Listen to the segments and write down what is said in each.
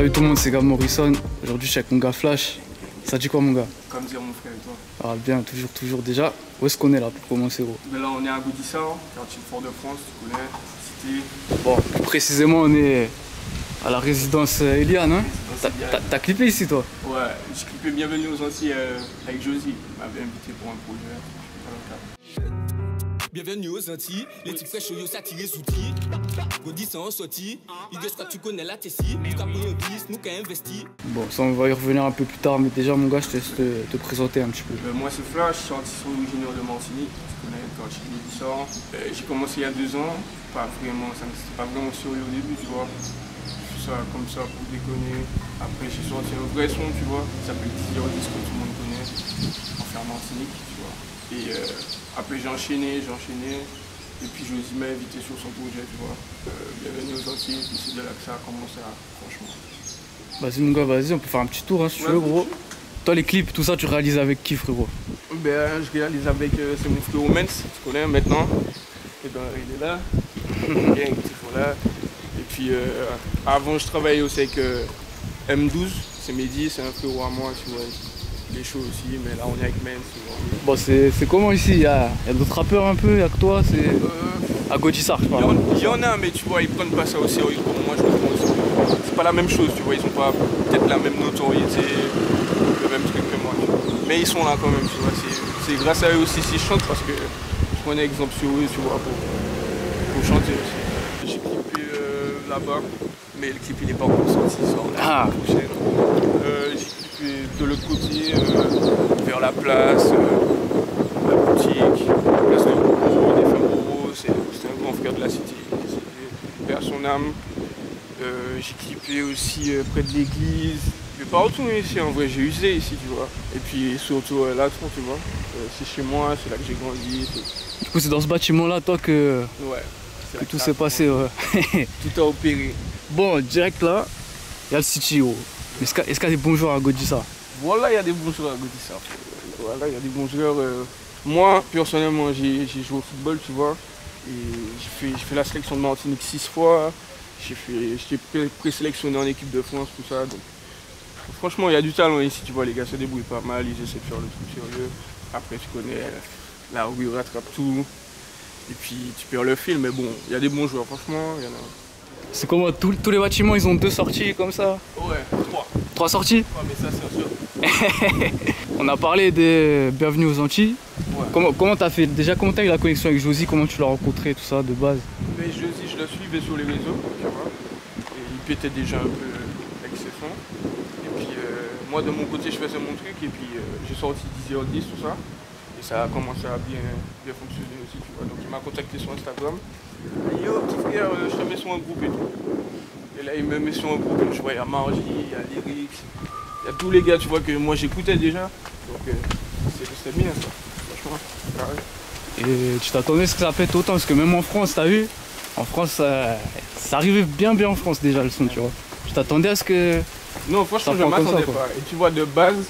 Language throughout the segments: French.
Salut tout le monde, c'est Gab Morrison. Aujourd'hui, je suis avec mon gars Flash. Ça dit quoi, mon gars? Comme dire mon frère et toi. Ah, bien, toujours déjà. Où est-ce qu'on est là pour commencer, gros? Mais là, on est à Gaudissart, quartier Fort-de-France, tu connais, cité. Bon, plus précisément, on est à la résidence Eliane, hein? T'as clippé ici, toi? Ouais, j'ai clippé Bienvenue aux Antilles avec Josie. Il m'avait invité pour un projet. Bienvenue aux Antilles, les types fraîches yo s'attirent les outils. Gaudissart en sortie, il que tu connais la Tessie. Nous qu'à pris un bis, nous qu'à investi. Bon, ça on va y revenir un peu plus tard, mais déjà mon gars, je te laisse te présenter un petit peu. Moi c'est Flash, je suis artiste originaire de Martinique. Tu connais le quartier Gaudissart. J'ai commencé il y a 2 ans, ça n'existait pas vraiment sérieux au début, tu vois. Je fais ça comme ça pour déconner. Après j'ai sorti un vrai son, tu vois, qui s'appelle Tizio Disco, tout le monde connaît, en faire Martinique, tu vois. Et après j'ai enchaîné, et puis Josie m'a invité sur son projet, tu vois. Bienvenue aux Antilles, et puis c'est de là que ça a commencé, franchement. Vas-y mon gars, vas-y, on peut faire un petit tour hein, si tu veux, gros. Toi les clips, tout ça, tu réalises avec qui, frérot? Ben, je réalise avec, c'est mon frère Mens, tu connais maintenant. Et ben, il est là, gang, ils là. Et puis avant je travaillais aussi avec M12, c'est Mehdi, c'est un frérot à moi, tu vois. Il est chaud aussi, mais là on est avec Mens, tu vois. Bon, c'est comment ici? Il y a d'autres rappeurs un peu, il y a que toi, c'est... À Gaudissart, je parle. Il y en a, mais tu vois, ils prennent pas ça au sérieux comme moi je le prends au sérieux. C'est pas la même chose, tu vois, ils ont pas peut-être la même notoriété, le même truc que moi, tu vois. Mais ils sont là quand même, tu vois, c'est grâce à eux aussi si je chante parce que je prends un exemple sur eux, tu vois, pour chanter aussi. J'ai clippé là-bas, mais le clip il est pas encore sorti, il sort la prochaine. J'ai clippé de l'autre côté, vers la place, la boutique, la place de Bourreau, des femmes Bourreau, c'est un grand frère de la cité, c'est à son âme. J'ai clippé aussi près de l'église, mais pas retourné ici en vrai, j'ai usé ici, tu vois. Et puis surtout là, tu vois, c'est chez moi, c'est là que j'ai grandi. Du coup, c'est dans ce bâtiment-là, toi, que tout s'est passé, ouais. Tout a opéré. Bon, direct là, il y a le City, gros. Est-ce qu'il y a des bons joueurs à Gaudissart? Voilà, il y a des bons joueurs à Gaudissart. Voilà, il y a des bons joueurs. Moi, personnellement, j'ai joué au football, tu vois. Et j'ai fait la sélection de Martinique 6 fois. J'étais présélectionné en équipe de France, tout ça. Donc, franchement, il y a du talent ici, tu vois. Les gars se débrouillent pas mal, ils essaient de faire le truc sérieux. Après, tu connais, la rue rattrape tout. Et puis, tu perds le fil, mais bon, il y a des bons joueurs, franchement, il y en a. C'est comment tous les bâtiments, ils ont 2 sorties comme ça? Ouais, 3. 3 sorties? 3, mais ça, c'est sûr. On a parlé des Bienvenue aux Antilles. Ouais. Comment t'as fait? Déjà, comment t'as eu la connexion avec Josie? Comment tu l'as rencontré, tout ça, de base? Mais Josie, je la suivais sur les réseaux, tu vois. Et il pétait déjà un peu avec ses sons. Et puis, moi, de mon côté, je faisais mon truc. Et puis, j'ai sorti 10h10, tout ça. Et ça a commencé à bien fonctionner aussi, tu vois. Donc, il m'a contacté sur Instagram. Yo, petit frère, je te mets sur un groupe et tout. Et là, il me met sur un groupe. Je vois, il y a Margie, il y a Lyrics. Il y a tous les gars, tu vois, que moi j'écoutais déjà. Donc, c'est bien ça, franchement. Et tu t'attendais à ce que ça pète autant? Parce que même en France, t'as vu? En France, ça arrivait bien en France déjà le son, tu vois. Tu t'attendais à ce que... Non, franchement, je ne m'attendais pas. Et tu vois, de base,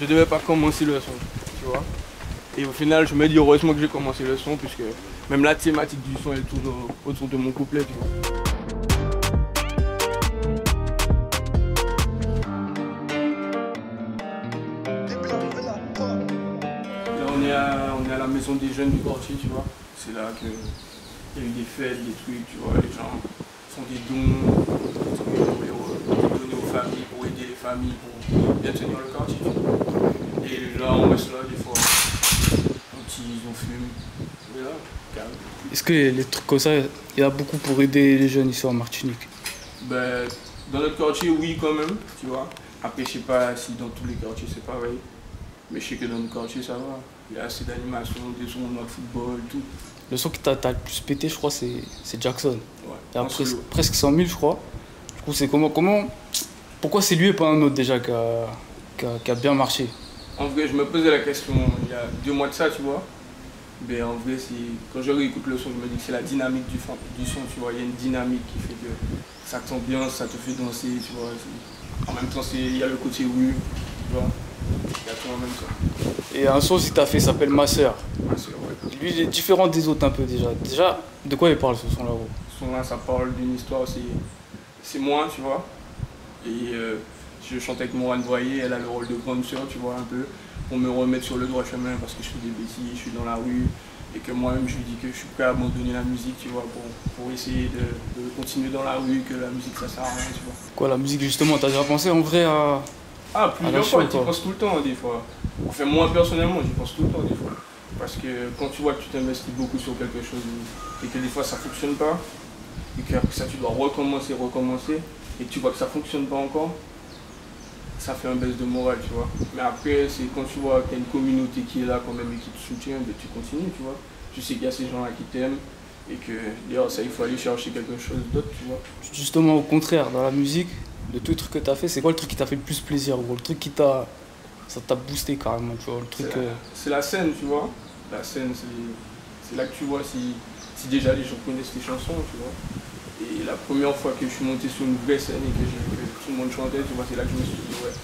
je devais pas commencer le son, tu vois. Et au final, je me dis heureusement que j'ai commencé le son, puisque même la thématique du son, elle tourne autour de mon couplet, tu vois. Là, on est à la maison des jeunes du quartier, tu vois. C'est là qu'il y a eu des fêtes, des trucs, tu vois. Les gens font des dons, pour donner aux familles, pour aider les familles, pour bien tenir le quartier, tu vois. Et là, on reste là des fois. Ils ont fumé. Et là, calme. Est-ce que les trucs comme ça, il y a beaucoup pour aider les jeunes ici en Martinique? Ben, dans notre quartier, oui, quand même, tu vois. Après, je sais pas si dans tous les quartiers c'est pareil. Mais je sais que dans notre quartier, ça va. Il y a assez d'animation, des tournois de football, tout. Le son qui t'a le plus pété, je crois, c'est Jackson. Ouais, il y a presque 100 000, je crois. Du coup, c'est pourquoi c'est lui et pas un autre déjà qui a bien marché? En vrai, je me posais la question il y a 2 mois de ça, tu vois. Mais en vrai, quand je réécoute le son, je me dis que c'est la dynamique du son, tu vois. Il y a une dynamique qui fait que ça t'ambiance, ça te fait danser, tu vois. En même temps, il y a le côté rue, tu vois. Il y a tout en même temps. Et un son, si t'as fait, s'appelle Ma Sœur. Ma Sœur, ouais. Lui, il est différent des autres un peu déjà. Déjà, de quoi il parle ce son-là, gros? Ce son-là, ça parle d'une histoire, c'est moi, tu vois. Et je chante avec Morane Voyer, elle a le rôle de grande sœur, tu vois, un peu, pour me remettre sur le droit chemin parce que je fais des bêtises, je suis dans la rue. Et que moi-même je lui dis que je suis prêt à abandonner la musique, tu vois, pour essayer de continuer dans la rue, que la musique ça sert à rien, tu vois. Quoi, la musique justement, t'as déjà pensé en vrai à... Ah, plusieurs fois, tu y penses tout le temps des fois. Enfin, moi personnellement, j'y pense tout le temps des fois. Parce que quand tu vois que tu t'investis beaucoup sur quelque chose et que des fois ça fonctionne pas, et qu'après ça tu dois recommencer, et que tu vois que ça fonctionne pas encore, ça fait un baisse de morale, tu vois. Mais après, c'est quand tu vois qu'il y a une communauté qui est là quand même et qui te soutient, ben, tu continues, tu vois. Tu sais qu'il y a ces gens-là qui t'aiment et que d'ailleurs, ça, il faut aller chercher quelque chose d'autre, tu vois. Justement, au contraire, dans la musique, de tout truc que t'as fait, c'est quoi le truc qui t'a fait le plus plaisir, gros? Le truc qui t'a... ça t'a boosté carrément, tu vois, le truc... C'est la scène, tu vois. La scène, c'est là que tu vois si déjà les gens connaissent tes chansons, tu vois. Et la première fois que je suis monté sur une vraie scène et que tout le monde chantait, tu vois, c'est là que je me suis dit, ouais,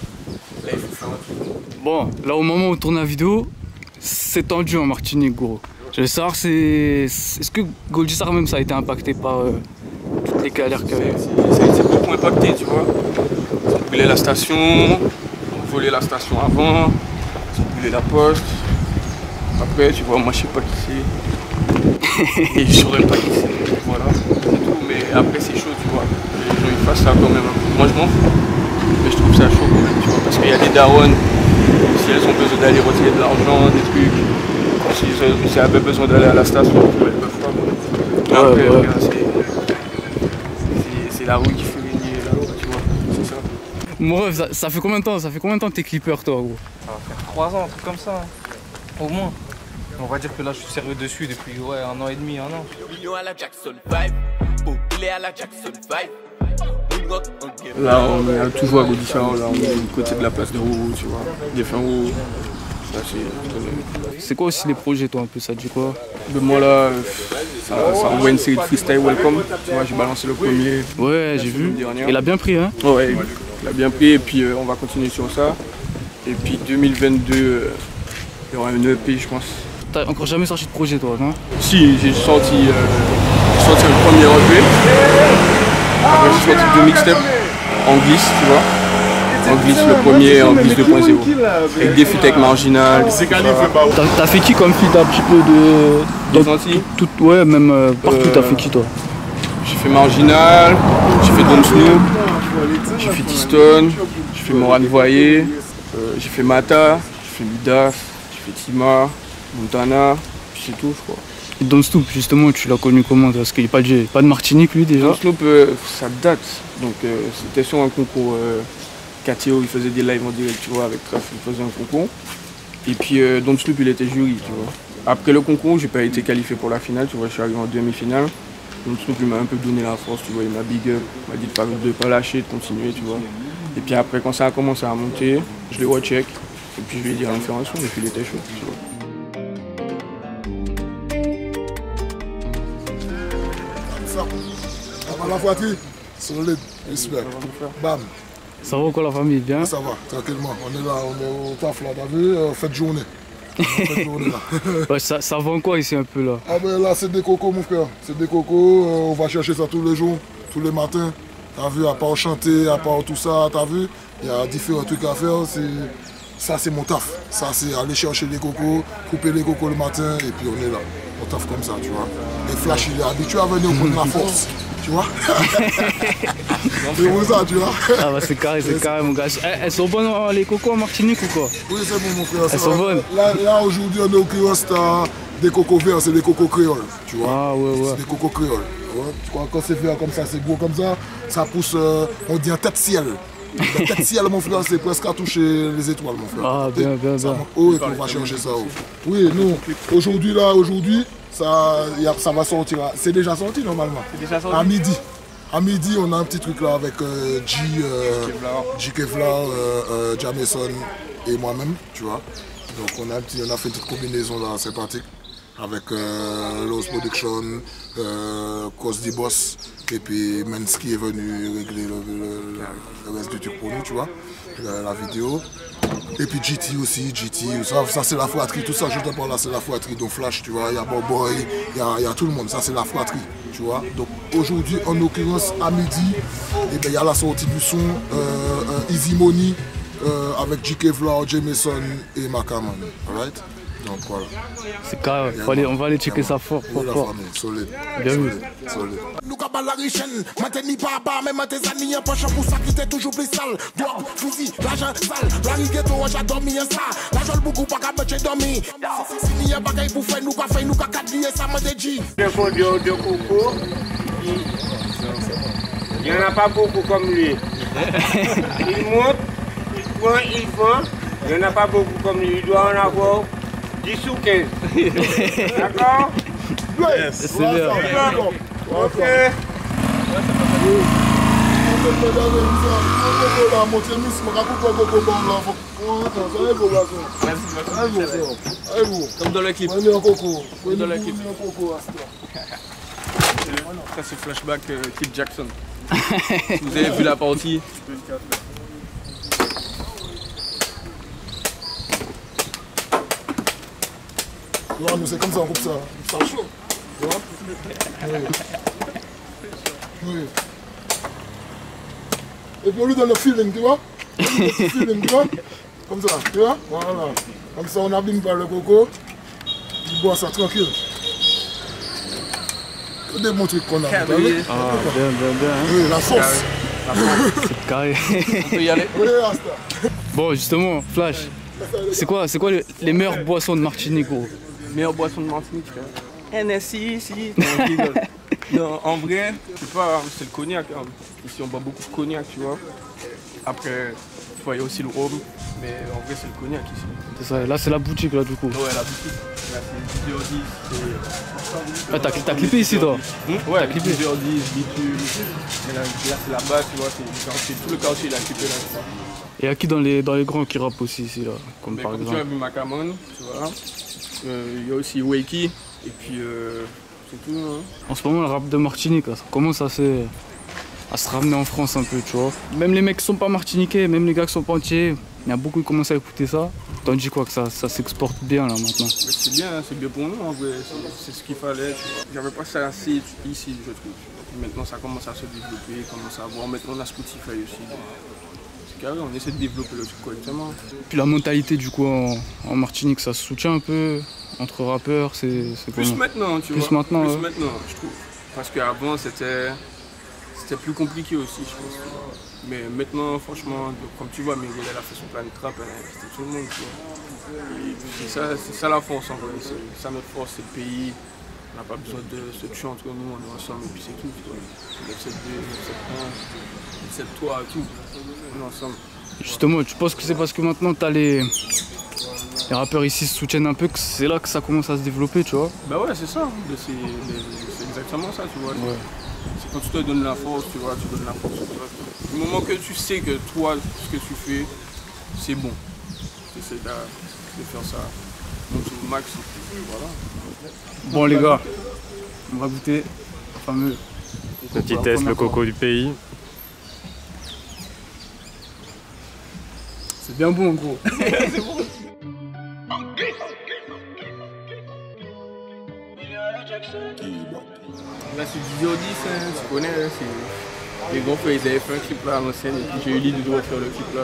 là il faut faire un truc. Bon, là au moment où on tourne la vidéo, c'est tendu en Martinique, gros. Je veux savoir, est-ce que Goldisar même ça a été impacté par toutes les galères qu'il y avait? Ça a été beaucoup impacté, tu vois. Ils ont brûlé la station, ils ont volé la station avant, ils ont brûlé la poste. Après, tu vois, moi je sais pas qui c'est. Et je saurais pas qui c'est, voilà, c'est tout. Mais après c'est chaud, tu vois. Les gens ils fassent ça quand même. Moi je m'en fous. Mais je trouve ça chaud quand même, tu vois. Parce qu'il y a des darons, si elles ont besoin d'aller retirer de l'argent, des trucs, si elles avaient besoin d'aller à la station, elles peuvent pas. Après, ouais. C'est la rue qui fait gagner la loi, tu vois. C'est ça. Mon rêve, ça fait combien de temps? Ça fait combien de temps que t'es clipper, toi, gros? Ça va faire 3 ans, un truc comme ça, au moins. On va dire que là je suis sérieux dessus depuis 1 an et demi, 1 an. Là on est toujours à Goldisar, là on est du côté de la place de Roux, tu vois, des fins Roux. C'est quoi aussi les projets, toi, un peu, ça dit quoi? Moi là, ça envoie une série de freestyle welcome, tu vois, j'ai balancé le premier. Ouais, j'ai vu, il a bien pris, hein? Ouais, il a bien pris et puis on va continuer sur ça. Et puis 2022, il y aura une EP je pense. T'as encore jamais sorti de projet, toi, non? Si, j'ai sorti le premier EP. Après j'ai sorti 2 mixtapes en glisse, tu vois. En glisse le premier et en glisse 2.0. Avec des feats avec Marginal. T'as fait qui comme feat un petit peu de... Des Antilles? Ouais, même partout t'as fait qui, toi? J'ai fait Marginal, j'ai fait Don Snoop, j'ai fait Tiston, j'ai fait Morane Voyer, j'ai fait Mata, j'ai fait Midas, j'ai fait Tima, Montana, puis c'est tout je crois. Et Don Snoop, justement, tu l'as connu comment? Parce qu'il n'est pas de Martinique, lui, déjà. Don Snoop, ça date. Donc c'était sur un concours. KTO, il faisait des lives en direct, tu vois, avec Traf, il faisait un concours. Et puis Don Snoop, il était jury, tu vois. Après le concours, j'ai pas été qualifié pour la finale, tu vois, je suis arrivé en demi-finale. Don Snoop, il m'a un peu donné la force, tu vois, il m'a big up, il m'a dit de pas lâcher, de continuer, tu vois. Et puis après, quand ça a commencé à monter, je l'ai recheck. Et puis je lui ai dit à faire un son, et puis il était chaud, tu vois. La voiture, solide, respect. Bam. Ça va quoi la famille, bien? Ça va, tranquillement. On est là, on est au taf là, t'as vu, fête journée. Fête journée là. Ouais, ça vend quoi ici un peu là? Ah ben là c'est des cocos mon frère, c'est des cocos, on va chercher ça tous les jours, tous les matins. T'as vu, à part chanter, à part tout ça, t'as vu, il y a différents trucs à faire. Ça c'est mon taf. Ça c'est aller chercher les cocos, couper les cocos le matin et puis on est là. On taf comme ça, tu vois. Et Flash il est habitué à venir prendre la force. Tu vois? C'est pour ça, tu vois? Ah bah c'est carré mon gars. Elles sont bonnes les cocos en Martinique ou quoi? Oui c'est bon mon frère. Elles sont bonnes. Là aujourd'hui en l'occurrence t'as des cocos verts, c'est des cocos créoles. Tu vois? Ah ouais. C'est des cocos créoles. Ouais. Tu vois, quand c'est vert comme ça, c'est gros comme ça pousse, on dit un tête-ciel. La tête-ciel mon frère, c'est presque à toucher les étoiles mon frère. Ah bien. Ça monte haut et puis on va chercher ça haut. Oui, nous, aujourd'hui, ça va sortir. C'est déjà sorti normalement. C'est déjà sorti. À midi, on a un petit truc là avec G Kevlar, Jameson et moi-même, tu vois. Donc on a fait une petite combinaison là sympathique avec Lowe's Production, Cosdy Boss, et puis Mensky est venu régler le reste du truc pour nous, tu vois, la vidéo. Et puis GT aussi, ça c'est la fratrie, tout ça je te parle là, c'est la fratrie, donc Flash, tu vois, il y a Boboy, il y a tout le monde, ça c'est la fratrie, tu vois. Donc aujourd'hui, en l'occurrence, à midi, il y a la sortie du son Easy Money avec JK Vlog, Jameson et Makaman, alright? Donc voilà. C'est carré, on va aller checker ça fort. Solide. Bien vu. Solide. Nous cabal la richenne, maintenant pas bas, même tes amis en poche pour ça qui était toujours plus sale. Drop, fusil, l'argent sale, la riguetto, j'ai dormi en ça. L'argent beaucoup pas qu'à mettre dormi. Si n'y a pas qu'à pour faire, nous qu'à faire, nous qu'à cadrer, ça m'a dit. Le fond de coco, il n'y en a pas beaucoup comme lui. Il monte, il prend, il vend, il n'y en a pas beaucoup comme lui. Il doit en avoir 10 ou 15. D'accord? Yes. C'est bien. Ok. Comme dans le clip. Ça c'est flashback clip Jackson. Si vous avez vu la partie. Non, nous c'est comme ça, on coupe ça. Ça chaud. Tu vois? Oui. Et puis on lui donne le feeling, tu vois? Tu vois? Comme ça, tu vois? Voilà. Comme ça, on n'abîme pas le coco. Il boit ça tranquille. C'est des bons trucs qu'on a. Ah, bien. Hein. Oui, la sauce. C'est carré. On peut y aller. Oui, Asta. Bon, justement, Flash, c'est quoi les meilleures boissons de Martinique, gros? Meilleure boisson de Martinique, frère. NSI, ici. Non, en vrai, c'est le cognac. Hein. Ici, on boit beaucoup de cognac, tu vois. Après, il y a aussi le rhum, mais en vrai, c'est le cognac ici. C'est ça, là, c'est la boutique, là, du coup. Ouais, la boutique. Là, c'est 10h10. Ah, t'as clippé ici, toi? Ouais, t'as clippé 10h10, bitume. Et là, c'est là-bas, tu vois, c'est tout le quartier, il a clippé là. Et à qui dans les grands qui rappent aussi, ici, là? Comme Mais par comme exemple. tu as vu Makaman, tu vois. Il y a aussi Wakey, et puis c'est tout. Hein. En ce moment, le rap de Martinique, là, ça commence à se ramener en France un peu, tu vois. Même les mecs qui sont pas martiniquais, même les gars qui sont pas entiers, il y a beaucoup qui commencent à écouter ça. Tandis quoi que ça s'exporte bien là maintenant. C'est bien pour nous en vrai, c'est ce qu'il fallait. J'avais pas ça assez ici, je trouve. Maintenant ça commence à se développer, commence à voir. Maintenant on a Spotify aussi. C'est carré, on essaie de développer le truc correctement. Puis la mentalité du coup en Martinique, ça se soutient un peu entre rappeurs, c'est plus maintenant, tu vois. Plus maintenant, je trouve. Parce qu'avant c'était plus compliqué aussi, je pense. Mais maintenant, franchement, comme tu vois, Miguel elle a fait son plan de trap, elle a invité tout le monde, tu vois. Et c'est ça la force en vrai, c'est ça notre force, c'est le pays. On n'a pas besoin de se tuer entre nous, on est ensemble et puis c'est tout, tu vois. 9-7-2, 9-7-1, 9-7-3, tout. On est ensemble. Justement, tu penses que c'est parce que maintenant t'as les rappeurs ici se soutiennent un peu que c'est là que ça commence à se développer, tu vois? Bah ouais, c'est ça, c'est exactement ça, tu vois. Ouais. C'est quand tu te donnes la force, tu vois, tu donnes la force. Du moment que tu sais que toi, ce que tu fais, c'est bon. Tu essaies de faire ça au max, voilà. Bon les gars, on va goûter le fameux petit test, le coco du pays. C'est bien bon en gros. C'est bon. Là c'est du 10-10, hein, tu connais, hein, c'est... Les grands frères ils avaient fait un clip là à l'ancienne et puis j'ai eu l'idée de refaire le clip là.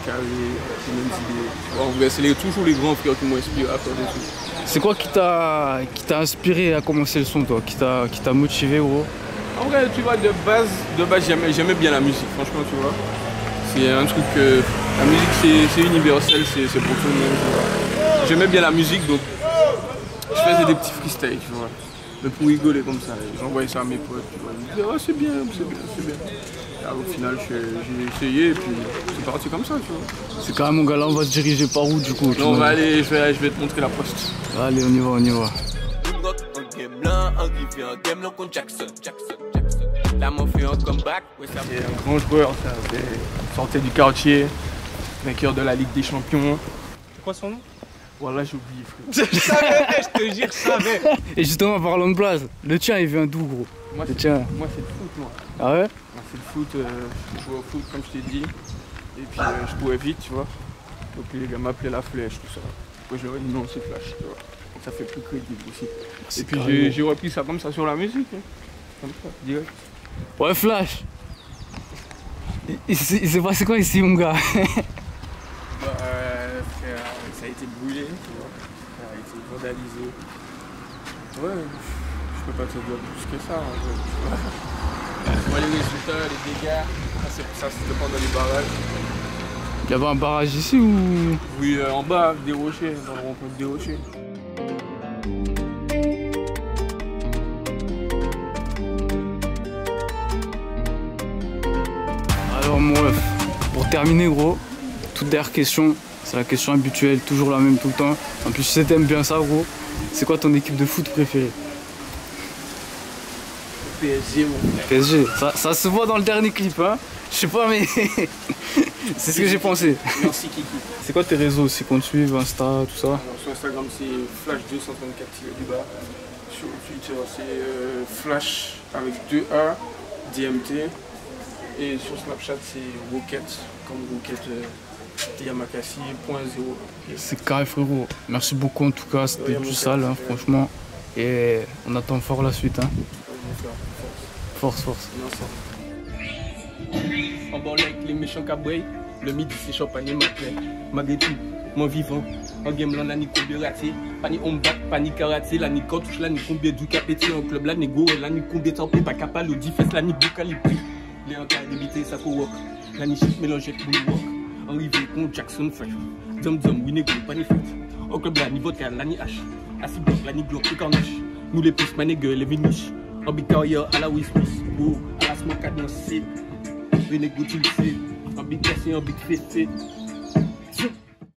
Carré, les mêmes idées. En vrai c'est toujours les grands frères qui m'ont inspiré à faire des trucs. C'est quoi qui t'a inspiré à commencer le son toi, qui t'a motivé gros? En vrai tu vois de base j'aimais bien la musique, franchement tu vois. C'est un truc que la musique c'est universel, c'est pour tout le monde. J'aimais bien la musique donc je faisais des petits freestyles tu vois. Mais pour rigoler comme ça, j'envoyais ça à mes potes, tu vois. Ils me disaient oh c'est bien. Et alors, au final j'ai essayé et puis c'est parti comme ça tu vois. C'est quand même mon gars là, on va se diriger par où du coup? Non, on va aller, je vais te montrer la poste. Allez on y va. C'est un grand joueur, sortait du quartier, vainqueur de la Ligue des Champions. C'est quoi son nom? Voilà, j'ai oublié, frère. Je savais, je te jure, je savais. Et justement, en parlant de place, le tien, il vient d'où, gros? Moi, Le c'est tien. moi, c'est le foot, moi. Ah ouais? Moi, c'est le foot, je jouais au foot, comme je t'ai dit. Et puis, je courais vite, tu vois. Donc, les gars m'appelaient la flèche, tout ça. Moi, je leur ai dit non, c'est Flash, tu vois. Donc, ça fait plus crédible aussi. Et puis, j'ai repris ça comme ça sur la musique. Hein. Comme ça, direct. Ouais, Flash. Il s'est passé quoi ici, mon gars? Bah, frère, ça a été brûlé, tu vois. Ça a été vandalisé. Ouais, je peux pas te dire plus que ça. En fait. Moi, les résultats, les dégâts, ça c'était pendant les barrages. Il y avait un barrage ici ou? Oui, en bas, des rochers, dans le rond-point des rochers. Alors, mon ref, pour terminer, gros, toute dernière question, c'est la question habituelle, toujours la même tout le temps. En plus, si t'aimes bien ça, gros, c'est quoi ton équipe de foot préférée? PSG, mon frère. PSG, ça se voit dans le dernier clip, hein. Je sais pas, mais c'est ce que j'ai pensé. Merci Kiki. C'est quoi tes réseaux aussi qu'on te suive, Insta, tout ça? Alors, sur Instagram, c'est Flash224 du bas. Sur Twitter, c'est Flash avec 2A, DMT. Et sur Snapchat, c'est Rocket, comme Rocket Yamakasi.0. C'est carré, frérot. Merci beaucoup en tout cas, c'était du sale, hein, franchement. Et on attend fort la suite. Hein. Force, force. En bas avec les méchants cabouilles, le midi c'est champagne m'appelait. Malgré tout, mon vivant, en game là, ni combien raté, pas ni on bat, pas ni karaté, là ni cartouche, là ni combien du capété en club, là ni go, là ni combien tempé, pas capable, le fesse, là ni boucalibré. Les encas débité, ça faut walk, là ni shit mélangé pour le walk. Arrivé con Jackson Fresh, Dum oui négo, pas ni fête. Au club là ni vodka, là ni H, assis bloc, là ni glock, et carnage. Nous les plus, my nigga, les viniches. En big carrière à la Wismus, à la smoke à danser. Vénégo, tu le sais. En big cassé, en big fessé.